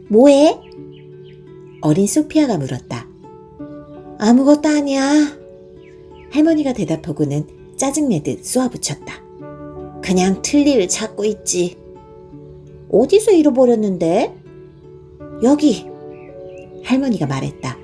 뭐해? 어린 소피아가 물었다. 아무것도 아니야. 할머니가 대답하고는 짜증내듯 쏘아붙였다. 그냥 틀니를 찾고 있지. 어디서 잃어버렸는데? 여기. 할머니가 말했다.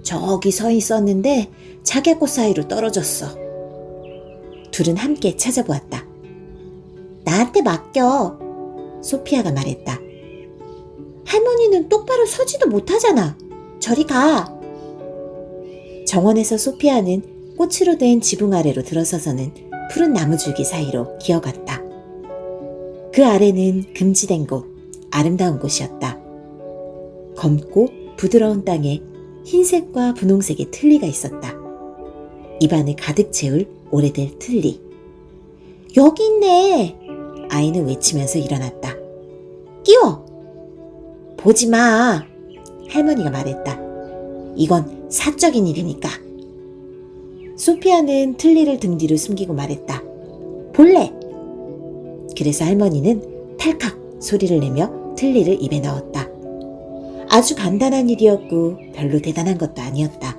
저기 서 있었는데 자개꽃 사이로 떨어졌어. 둘은 함께 찾아보았다. 나한테 맡겨. 소피아가 말했다. 할머니는 똑바로 서지도 못하잖아. 저리 가. 정원에서 소피아는 꽃으로 된 지붕 아래로 들어서서는 푸른 나무줄기 사이로 기어갔다. 그 아래는 금지된 곳, 아름다운 곳이었다. 검고 부드러운 땅에 흰색과 분홍색의 틀니가 있었다. 입안을 가득 채울 오래된 틀니. 여기 있네. 아이는 외치면서 일어났다. 끼워. 보지 마. 할머니가 말했다. 이건 사적인 일이니까. 소피아는 틀니를 등 뒤로 숨기고 말했다. 볼래? 그래서 할머니는 탈칵 소리를 내며 틀니를 입에 넣었다. 아주 간단한 일이었고 별로 대단한 것도 아니었다.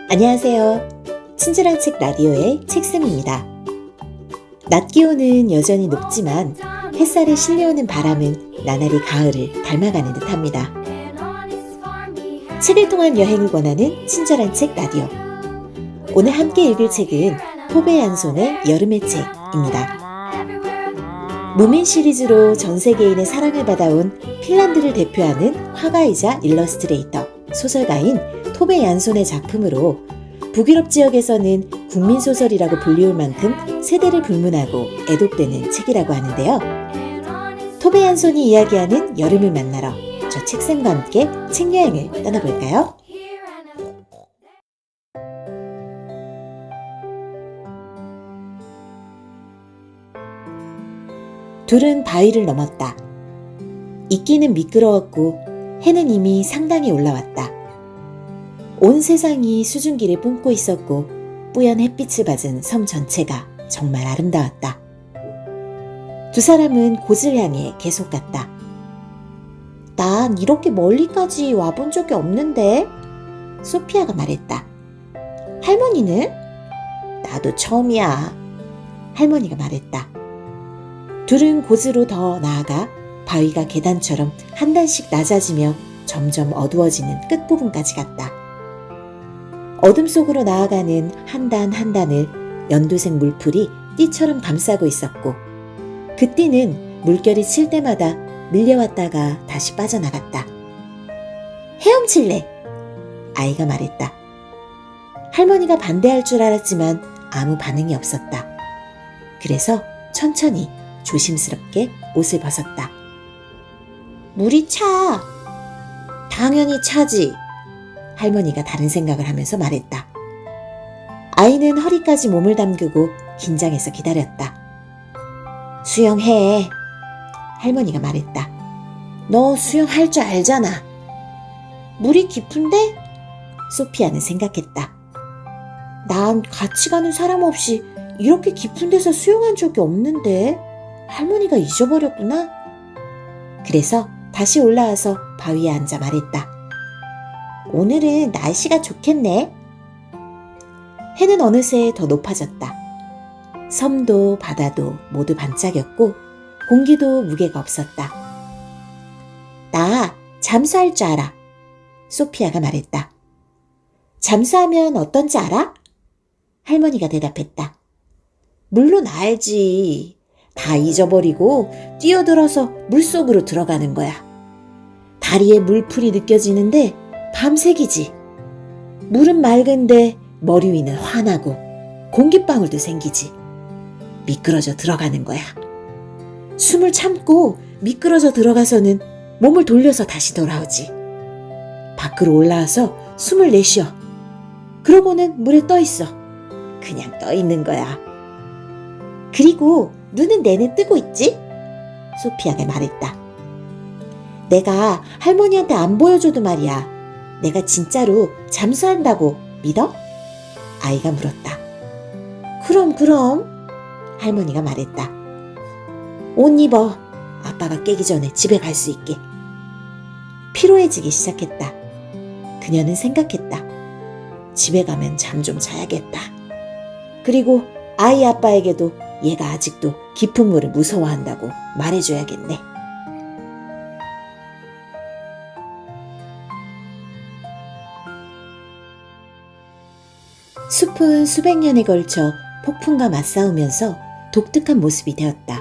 안녕하세요. 친절한 책 라디오의 책쌤입니다. 낮 기온은 여전히 높지만 햇살에 실려오는 바람은 나날이 가을을 닮아가는 듯합니다. 책을 통한 여행을 권하는 친절한 책 라디오. 오늘 함께 읽을 책은 토베 얀손의 여름의 책입니다. 무민 시리즈로 전 세계인의 사랑을 받아온 핀란드를 대표하는 화가이자 일러스트레이터, 소설가인 토베 얀손의 작품으로 북유럽 지역에서는 국민소설이라고 불리울 만큼 세대를 불문하고 애독되는 책이라고 하는데요. 토베 얀손이 이야기하는 여름을 만나러 저 책쌤과 함께 책여행을 떠나볼까요? 둘은 바위를 넘었다. 이끼는 미끄러웠고 해는 이미 상당히 올라왔다. 온 세상이 수증기를 뿜고 있었고 뿌연 햇빛을 받은 섬 전체가 정말 아름다웠다. 두 사람은 곳을 향해 계속 갔다. 난 이렇게 멀리까지 와본 적이 없는데? 소피아가 말했다. 할머니는? 나도 처음이야. 할머니가 말했다. 둘은 곳으로 더 나아가 바위가 계단처럼 한 단씩 낮아지며 점점 어두워지는 끝부분까지 갔다. 어둠 속으로 나아가는 한 단 한 단을 연두색 물풀이 띠처럼 감싸고 있었고 그 띠는 물결이 칠 때마다 밀려왔다가 다시 빠져나갔다. 헤엄칠래! 아이가 말했다. 할머니가 반대할 줄 알았지만 아무 반응이 없었다. 그래서 천천히 조심스럽게 옷을 벗었다. 물이 차! 당연히 차지! 할머니가 다른 생각을 하면서 말했다. 아이는 허리까지 몸을 담그고 긴장해서 기다렸다. 수영해. 할머니가 말했다. 너 수영할 줄 알잖아. 물이 깊은데? 소피아는 생각했다. 난 같이 가는 사람 없이 이렇게 깊은 데서 수영한 적이 없는데 할머니가 잊어버렸구나. 그래서 다시 올라와서 바위에 앉아 말했다. 오늘은 날씨가 좋겠네. 해는 어느새 더 높아졌다. 섬도 바다도 모두 반짝였고 공기도 무게가 없었다. 나 잠수할 줄 알아. 소피아가 말했다. 잠수하면 어떤지 알아? 할머니가 대답했다. 물론 알지. 다 잊어버리고 뛰어들어서 물속으로 들어가는 거야. 다리에 물풀이 느껴지는데 밤새기지. 물은 맑은데 머리 위는 환하고 공기방울도 생기지. 미끄러져 들어가는 거야. 숨을 참고 미끄러져 들어가서는 몸을 돌려서 다시 돌아오지. 밖으로 올라와서 숨을 내쉬어. 그러고는 물에 떠 있어. 그냥 떠 있는 거야. 그리고 눈은 내내 뜨고 있지? 소피아가 말했다. 내가 할머니한테 안 보여줘도 말이야. 내가 진짜로 잠수한다고 믿어? 아이가 물었다. 그럼. 할머니가 말했다. 옷 입어. 아빠가 깨기 전에 집에 갈 수 있게. 피로해지기 시작했다. 그녀는 생각했다. 집에 가면 잠 좀 자야겠다. 그리고 아이 아빠에게도 얘가 아직도 깊은 물을 무서워한다고 말해줘야겠네. 숲은 수백 년에 걸쳐 폭풍과 맞싸우면서 독특한 모습이 되었다.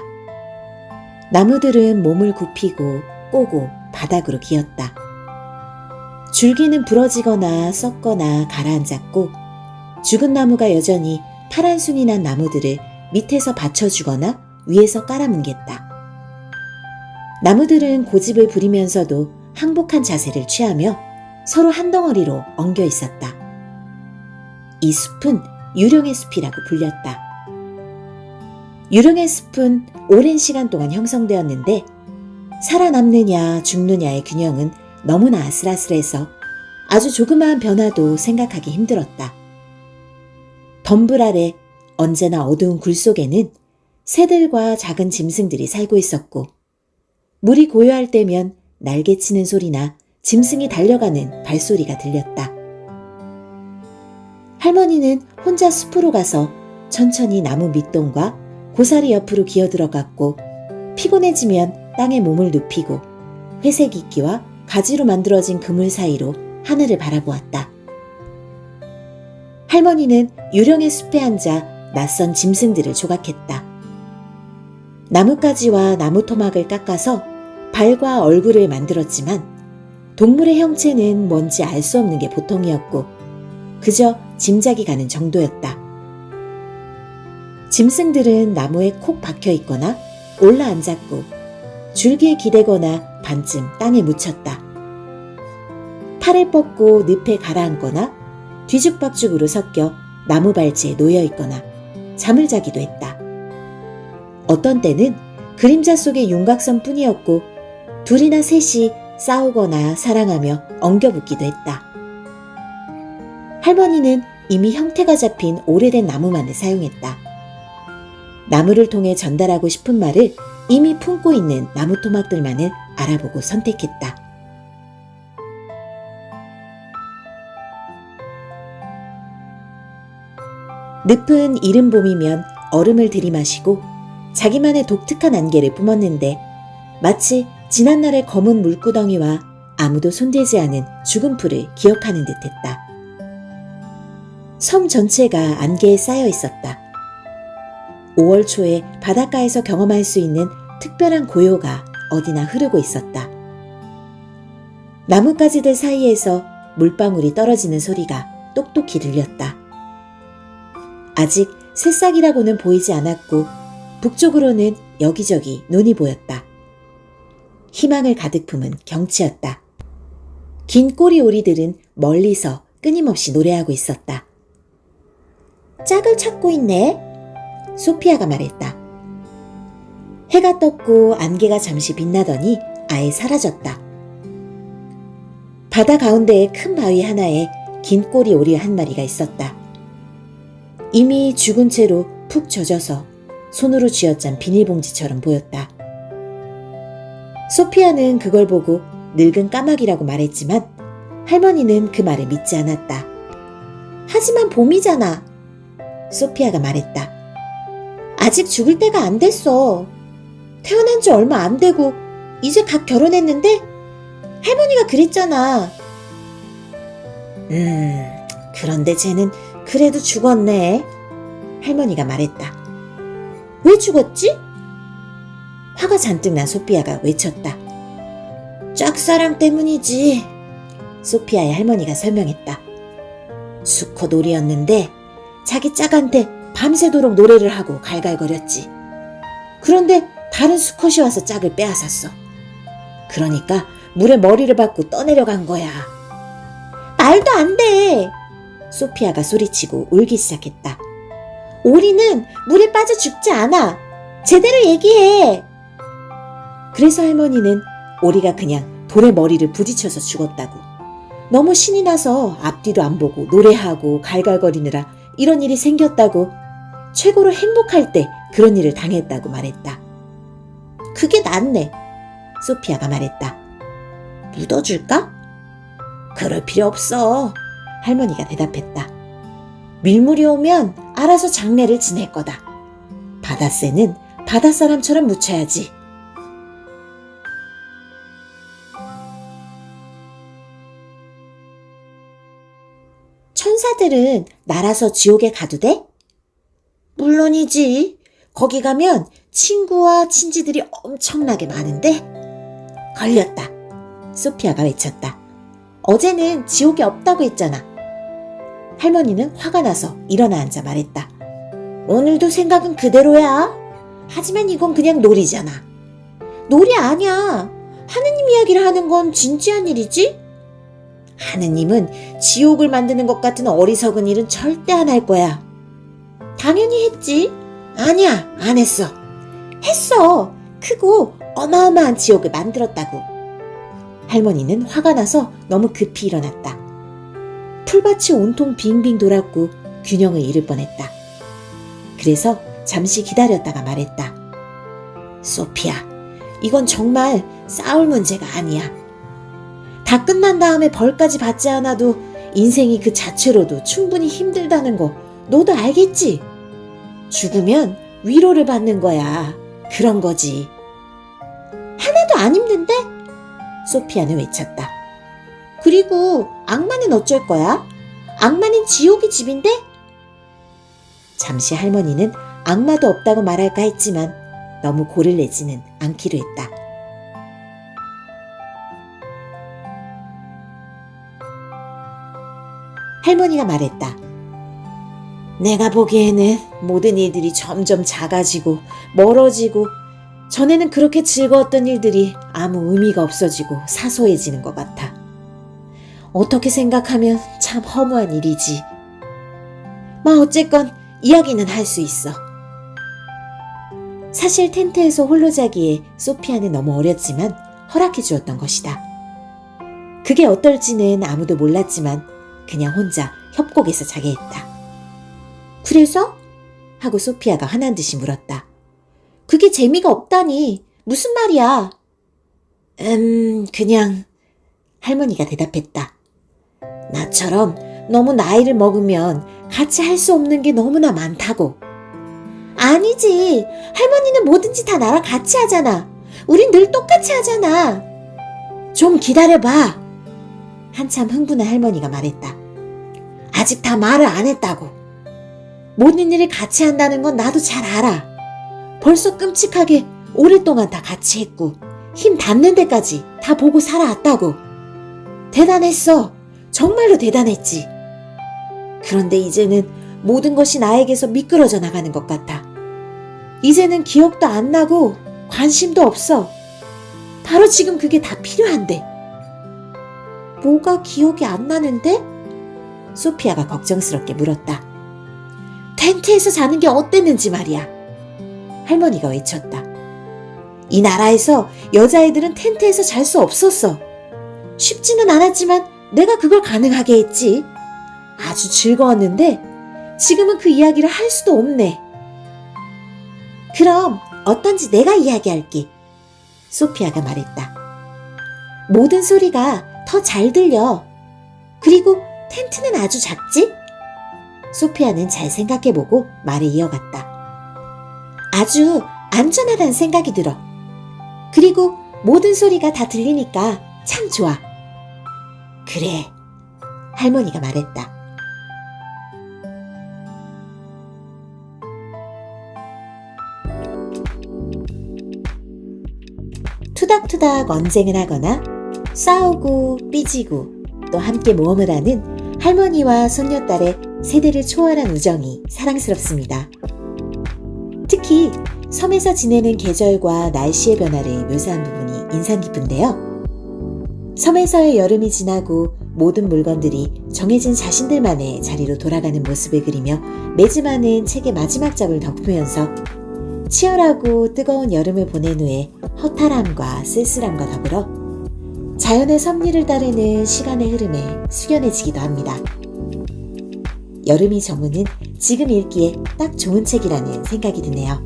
나무들은 몸을 굽히고 꼬고 바닥으로 기었다. 줄기는 부러지거나 썩거나 가라앉았고 죽은 나무가 여전히 파란 순이 난 나무들을 밑에서 받쳐주거나 위에서 깔아뭉갰다. 나무들은 고집을 부리면서도 항복한 자세를 취하며 서로 한 덩어리로 엉겨 있었다. 이 숲은 유령의 숲이라고 불렸다. 유령의 숲은 오랜 시간 동안 형성되었는데 살아남느냐 죽느냐의 균형은 너무나 아슬아슬해서 아주 조그마한 변화도 생각하기 힘들었다. 덤불 아래 언제나 어두운 굴 속에는 새들과 작은 짐승들이 살고 있었고 물이 고요할 때면 날개치는 소리나 짐승이 달려가는 발소리가 들렸다. 할머니는 혼자 숲으로 가서 천천히 나무 밑동과 고사리 옆으로 기어들어갔고 피곤해지면 땅에 몸을 눕히고 회색 이끼와 가지로 만들어진 그물 사이로 하늘을 바라보았다. 할머니는 유령의 숲에 앉아 낯선 짐승들을 조각했다. 나뭇가지와 나무토막을 깎아서 발과 얼굴을 만들었지만 동물의 형체는 뭔지 알 수 없는 게 보통이었고 그저 짐작이 가는 정도였다. 짐승들은 나무에 콕 박혀 있거나 올라 앉았고 줄기에 기대거나 반쯤 땅에 묻혔다. 팔을 뻗고 늪에 가라앉거나 뒤죽박죽으로 섞여 나무 발치에 놓여 있거나 잠을 자기도 했다. 어떤 때는 그림자 속의 윤곽선 뿐이었고 둘이나 셋이 싸우거나 사랑하며 엉겨붙기도 했다. 할머니는 이미 형태가 잡힌 오래된 나무만을 사용했다. 나무를 통해 전달하고 싶은 말을 이미 품고 있는 나무토막들만을 알아보고 선택했다. 늪은 이른 봄이면 얼음을 들이마시고 자기만의 독특한 안개를 뿜었는데 마치 지난날의 검은 물구덩이와 아무도 손대지 않은 죽은 풀을 기억하는 듯했다. 섬 전체가 안개에 쌓여 있었다. 5월 초에 바닷가에서 경험할 수 있는 특별한 고요가 어디나 흐르고 있었다. 나뭇가지들 사이에서 물방울이 떨어지는 소리가 똑똑히 들렸다. 아직 새싹이라고는 보이지 않았고 북쪽으로는 여기저기 눈이 보였다. 희망을 가득 품은 경치였다. 긴 꼬리 오리들은 멀리서 끊임없이 노래하고 있었다. 짝을 찾고 있네. 소피아가 말했다. 해가 떴고 안개가 잠시 빛나더니 아예 사라졌다. 바다 가운데의 큰 바위 하나에 긴 꼬리 오리 한 마리가 있었다. 이미 죽은 채로 푹 젖어서 손으로 쥐어짠 비닐봉지처럼 보였다. 소피아는 그걸 보고 늙은 까마귀라고 말했지만 할머니는 그 말을 믿지 않았다. 하지만 봄이잖아. 소피아가 말했다. 아직 죽을 때가 안 됐어. 태어난 지 얼마 안 되고 이제 갓 결혼했는데 할머니가 그랬잖아. 그런데 쟤는 그래도 죽었네. 할머니가 말했다. 왜 죽었지? 화가 잔뜩 난 소피아가 외쳤다. 짝사랑 때문이지. 소피아의 할머니가 설명했다. 수컷오리였는데 자기 짝한테 밤새도록 노래를 하고 갈갈거렸지. 그런데 다른 수컷이 와서 짝을 빼앗았어. 그러니까 물에 머리를 박고 떠내려간 거야. 말도 안 돼. 소피아가 소리치고 울기 시작했다. 오리는 물에 빠져 죽지 않아. 제대로 얘기해. 그래서 할머니는 오리가 그냥 돌에 머리를 부딪혀서 죽었다고. 너무 신이 나서 앞뒤도 안 보고 노래하고 갈갈거리느라 이런 일이 생겼다고 최고로 행복할 때 그런 일을 당했다고 말했다. 그게 낫네, 소피아가 말했다. 묻어줄까? 그럴 필요 없어, 할머니가 대답했다. 밀물이 오면 알아서 장례를 지낼 거다. 바닷새는 바닷사람처럼 묻혀야지. 천사들은 날아서 지옥에 가도 돼? 물론이지. 거기 가면 친구와 친지들이 엄청나게 많은데. 걸렸다, 소피아가 외쳤다. 어제는 지옥에 없다고 했잖아. 할머니는 화가 나서 일어나 앉아 말했다. 오늘도 생각은 그대로야. 하지만 이건 그냥 놀이잖아. 놀이 아니야. 하느님 이야기를 하는 건 진지한 일이지. 하느님은 지옥을 만드는 것 같은 어리석은 일은 절대 안 할 거야. 당연히 했지. 아니야, 안 했어. 했어. 크고 어마어마한 지옥을 만들었다고. 할머니는 화가 나서 너무 급히 일어났다. 풀밭이 온통 빙빙 돌았고 균형을 잃을 뻔했다. 그래서 잠시 기다렸다가 말했다. 소피아, 이건 정말 싸울 문제가 아니야. 다 끝난 다음에 벌까지 받지 않아도 인생이 그 자체로도 충분히 힘들다는 거 너도 알겠지? 죽으면 위로를 받는 거야. 그런 거지. 하나도 안 힘든데? 소피아는 외쳤다. 그리고 악마는 어쩔 거야? 악마는 지옥이 집인데? 잠시 할머니는 악마도 없다고 말할까 했지만 너무 고를 내지는 않기로 했다. 할머니가 말했다. 내가 보기에는 모든 일들이 점점 작아지고 멀어지고 전에는 그렇게 즐거웠던 일들이 아무 의미가 없어지고 사소해지는 것 같아. 어떻게 생각하면 참 허무한 일이지. 어쨌건 이야기는 할 수 있어. 사실 텐트에서 홀로 자기에 소피아는 너무 어렸지만 허락해 주었던 것이다. 그게 어떨지는 아무도 몰랐지만 그냥 혼자 협곡에서 자게 했다. 그래서? 하고 소피아가 화난 듯이 물었다. 그게 재미가 없다니. 무슨 말이야? 그냥 할머니가 대답했다. 나처럼 너무 나이를 먹으면 같이 할 수 없는 게 너무나 많다고. 아니지. 할머니는 뭐든지 다 나랑 같이 하잖아. 우린 늘 똑같이 하잖아. 좀 기다려봐. 한참 흥분한 할머니가 말했다. 아직 다 말을 안 했다고. 모든 일을 같이 한다는 건 나도 잘 알아. 벌써 끔찍하게 오랫동안 다 같이 했고 힘 닿는 데까지 다 보고 살아왔다고. 대단했어. 정말로 대단했지. 그런데 이제는 모든 것이 나에게서 미끄러져 나가는 것 같아. 이제는 기억도 안 나고 관심도 없어. 바로 지금 그게 다 필요한데. 뭐가 기억이 안 나는데? 소피아가 걱정스럽게 물었다. 텐트에서 자는 게 어땠는지 말이야. 할머니가 외쳤다. 이 나라에서 여자애들은 텐트에서 잘 수 없었어. 쉽지는 않았지만 내가 그걸 가능하게 했지. 아주 즐거웠는데 지금은 그 이야기를 할 수도 없네. 그럼 어떤지 내가 이야기할게. 소피아가 말했다. 모든 소리가 더 잘 들려. 그리고 텐트는 아주 작지? 소피아는 잘 생각해보고 말을 이어갔다. 아주 안전하다는 생각이 들어. 그리고 모든 소리가 다 들리니까 참 좋아. 그래, 할머니가 말했다. 투닥투닥 언쟁을 하거나 싸우고 삐지고 또 함께 모험을 하는 할머니와 손녀딸의 세대를 초월한 우정이 사랑스럽습니다. 특히 섬에서 지내는 계절과 날씨의 변화를 묘사한 부분이 인상 깊은데요. 섬에서의 여름이 지나고 모든 물건들이 정해진 자신들만의 자리로 돌아가는 모습을 그리며 매주많은 책의 마지막 장을 덮으면서 치열하고 뜨거운 여름을 보낸 후에 허탈함과 쓸쓸함과 더불어 자연의 섭리를 따르는 시간의 흐름에 숙연해지기도 합니다. 여름이 저무는 지금 읽기에 딱 좋은 책이라는 생각이 드네요.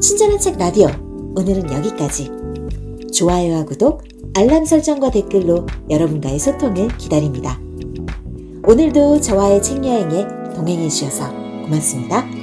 친절한 책 라디오, 오늘은 여기까지. 좋아요와 구독, 알람 설정과 댓글로 여러분과의 소통을 기다립니다. 오늘도 저와의 책 여행에 동행해 주셔서 고맙습니다.